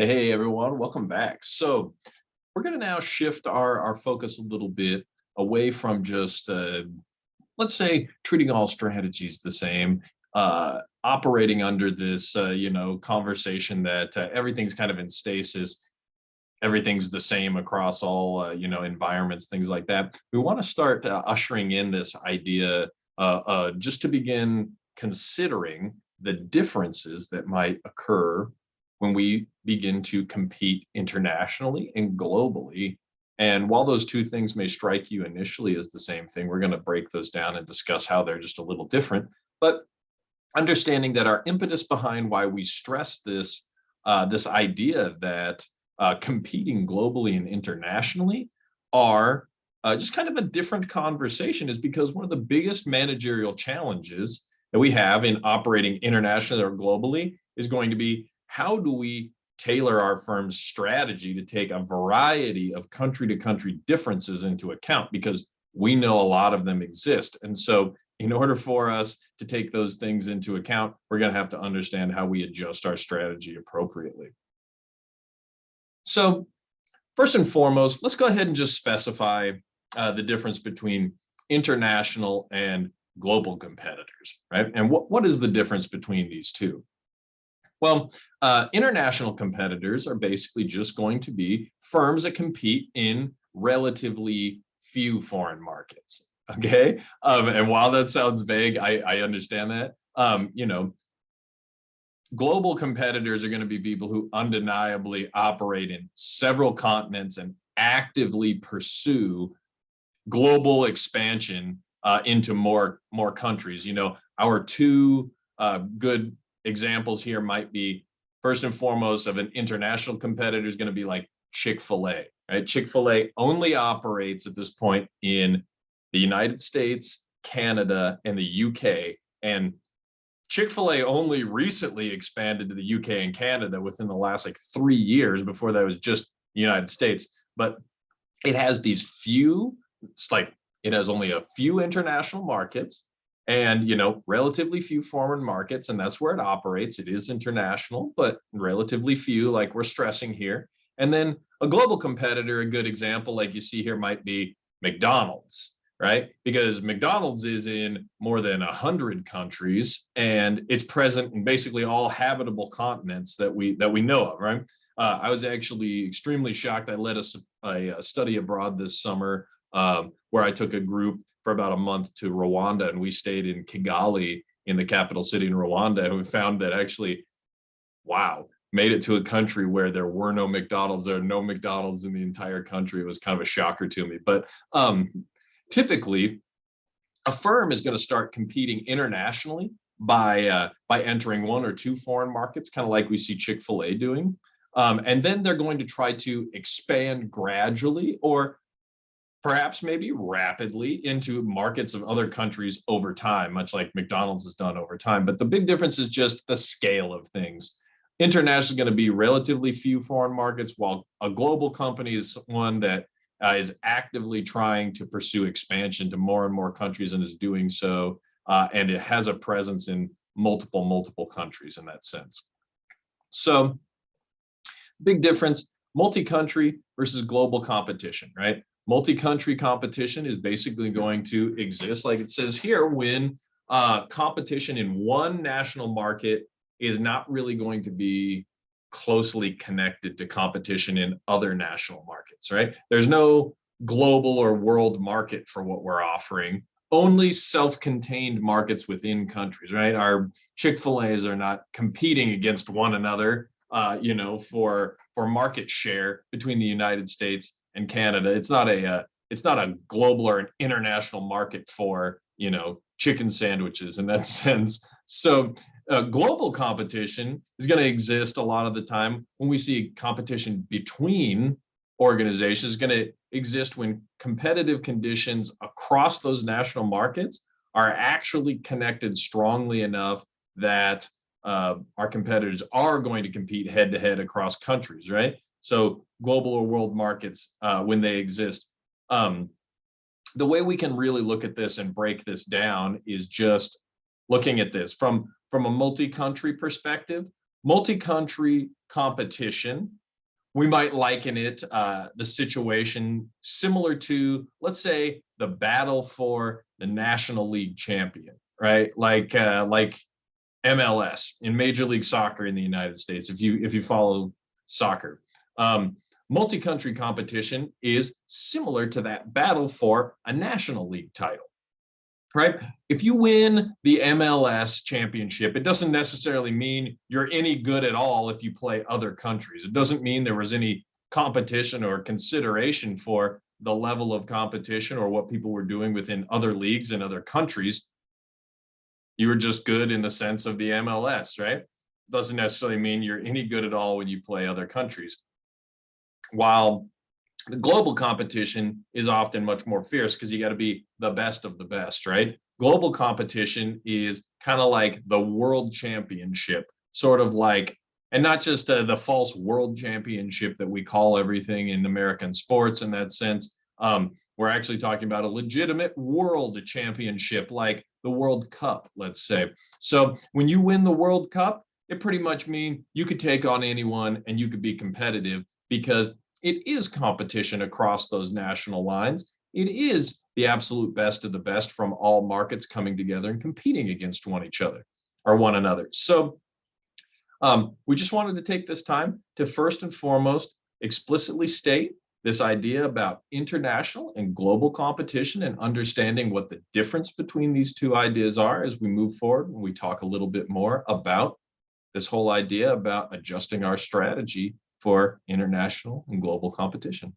Hey everyone, welcome back. So we're going to now shift our focus a little bit away from just, let's say, treating all strategies the same, operating under this, conversation that everything's kind of in stasis, everything's the same across all, environments, things like that. We want to start ushering in this idea just to begin considering the differences that might occur when we begin to compete internationally and globally. And while those two things may strike you initially as the same thing, we're going to break those down and discuss how they're just a little different. But understanding that our impetus behind why we stress this idea that competing globally and internationally are just kind of a different conversation is because one of the biggest managerial challenges that we have in operating internationally or globally is going to be how do we tailor our firm's strategy to take a variety of country to country differences into account, because we know a lot of them exist. And so in order for us to take those things into account, we're going to have to understand how we adjust our strategy appropriately. So first and foremost, let's go ahead and just specify the difference between international and global competitors, right? And what is the difference between these two? Well, international competitors are basically just going to be firms that compete in relatively few foreign markets. Okay. And while that sounds vague, I understand that. Global competitors are going to be people who undeniably operate in several continents and actively pursue global expansion into more countries. Our two good examples here might be, first and foremost, of an international competitor is going to be like Chick-fil-A, right? Chick-fil-A only operates at this point in the United States, Canada, and the UK. And Chick-fil-A only recently expanded to the UK and Canada within the last 3 years. Before that was just the United States. But it has it has only a few international markets and, relatively few foreign markets, and that's where it operates. It is international, but relatively few, like we're stressing here. And then a global competitor, a good example, like you see here, might be McDonald's, right? Because McDonald's is in more than 100 countries, and it's present in basically all habitable continents that we know of, right? I was actually extremely shocked. I led a study abroad this summer where I took a group for about a month to Rwanda, and we stayed in Kigali, in the capital city in Rwanda, and we found that actually, wow, made it to a country where there were no McDonald's. There are no McDonald's in the entire country. It was kind of a shocker to me. But typically, a firm is going to start competing internationally by entering one or two foreign markets, kind of like we see Chick-fil-A doing. And then they're going to try to expand gradually, or perhaps maybe rapidly, into markets of other countries over time, much like McDonald's has done over time. But the big difference is just the scale of things. International is going to be relatively few foreign markets, while a global company is one that is actively trying to pursue expansion to more and more countries and is doing so. And it has a presence in multiple countries in that sense. So big difference, multi-country versus global competition, right? Multi-country competition is basically going to exist, like it says here, when competition in one national market is not really going to be closely connected to competition in other national markets, right? There's no global or world market for what we're offering, only self-contained markets within countries, right? Our Chick-fil-A's are not competing against one another, for market share between the United States and Canada. It's not a global or an international market for, chicken sandwiches in that sense. So global competition is going to exist a lot of the time when we see competition between organizations. Is going to exist when competitive conditions across those national markets are actually connected strongly enough that our competitors are going to compete head to head across countries, right? So global or world markets, when they exist, the way we can really look at this and break this down is just looking at this from a multi-country perspective. Multi-country competition, we might liken it, the situation similar to, let's say, the battle for the National League champion, right? Like MLS in Major League Soccer in the United States. If you follow soccer, multi-country competition is similar to that battle for a National League title, right? If you win the MLS championship, it doesn't necessarily mean you're any good at all if you play other countries. It doesn't mean there was any competition or consideration for the level of competition or what people were doing within other leagues and other countries. You were just good in the sense of the MLS, right? Doesn't necessarily mean you're any good at all when you play other countries. While the global competition is often much more fierce because you got to be the best of the best, right? Global competition is kind of like the world championship, sort of like, and not just the false world championship that we call everything in American sports in that sense. We're actually talking about a legitimate world championship, like the World Cup, let's say. So when you win the World Cup, it pretty much means you could take on anyone and you could be competitive because it is competition across those national lines. It is the absolute best of the best from all markets coming together and competing against one another. So we just wanted to take this time to first and foremost explicitly state this idea about international and global competition and understanding what the difference between these two ideas are as we move forward when we talk a little bit more about this whole idea about adjusting our strategy for international and global competition.